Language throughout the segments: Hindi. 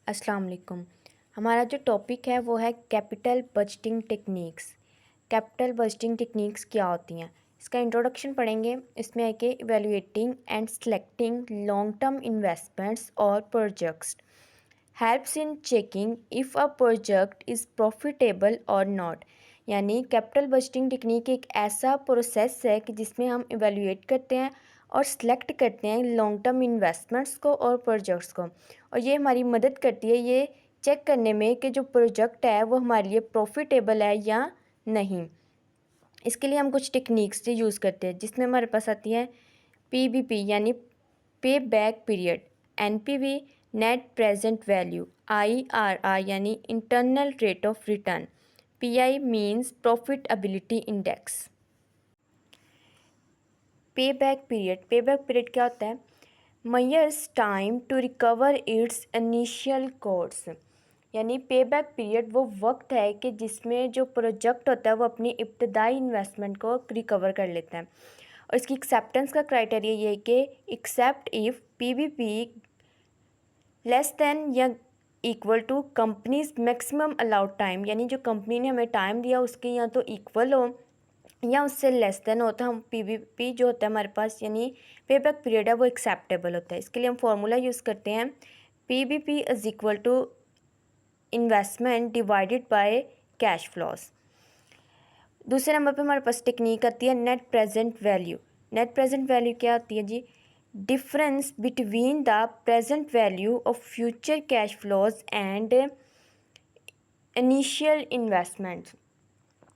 अस्सलाम वालेकुम। हमारा जो टॉपिक है वो है capital budgeting techniques. Capital budgeting techniques क्या होती हैं, इसका इंट्रोडक्शन पढ़ेंगे। इसमें है कि evaluating and selecting long term investments और projects helps in checking if a project is profitable और नॉट। यानी कैपिटल बजटिंग टेक्निक एक ऐसा प्रोसेस है कि जिसमें हम इवेलुएट करते हैं और सिलेक्ट करते हैं लॉन्ग टर्म इन्वेस्टमेंट्स को और प्रोजेक्ट्स को, और ये हमारी मदद करती है ये चेक करने में कि जो प्रोजेक्ट है वो हमारे लिए प्रॉफिटेबल है या नहीं। इसके लिए हम कुछ टेक्निक्स से यूज़ करते हैं, जिसमें हमारे पास आती है पीबीपी यानी pay back period, NPV net present value, IRR यानी internal rate of return, PI means profitability index. Pay back period क्या होता है? Measures time to recover its initial course. यानी पे बैक पीरियड वो वक्त है कि जिसमें जो प्रोजेक्ट होता है वो अपनी इब्तदाई इन्वेस्टमेंट को रिकवर कर लेता है। और इसकी एक्सेप्टेंस का क्राइटेरिया ये है कि accept if PBP less than या equal to company's maximum allowed time, यानी जो कंपनी ने हमें टाइम दिया उसके या तो इक्वल हो या उससे लेस देन होता है। हम पीबीपी जो होता है हमारे पास यानी पे बैक पीरियड है वो एक्सेप्टेबल होता है। इसके लिए हम फार्मूला यूज़ करते हैं PBP is equal to investment divided by cash flows. दूसरे नंबर पे हमारे पास टेक्निक आती है net present value. Net present value क्या होती है जी? Difference between the present value of future cash flows and initial investments.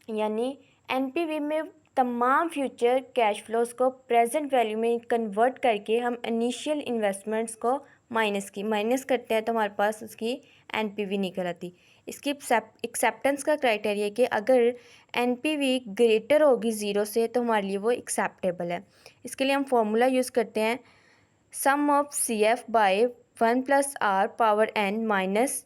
यानी एनपीवी में तमाम फ्यूचर कैश फ्लोज को प्रेजेंट वैल्यू में कन्वर्ट करके हम इनिशियल इन्वेस्टमेंट्स को माइनस करते हैं तो हमारे पास उसकी एनपीवी निकल आती। इसकी एक्सेप्टेंस का क्राइटेरिया कि अगर एनपीवी ग्रेटर होगी ज़ीरो से तो हमारे लिए वो एक्सेप्टेबल है। इसके लिए हम फॉर्मूला यूज़ करते हैं sum of C F by 1 + r power n minus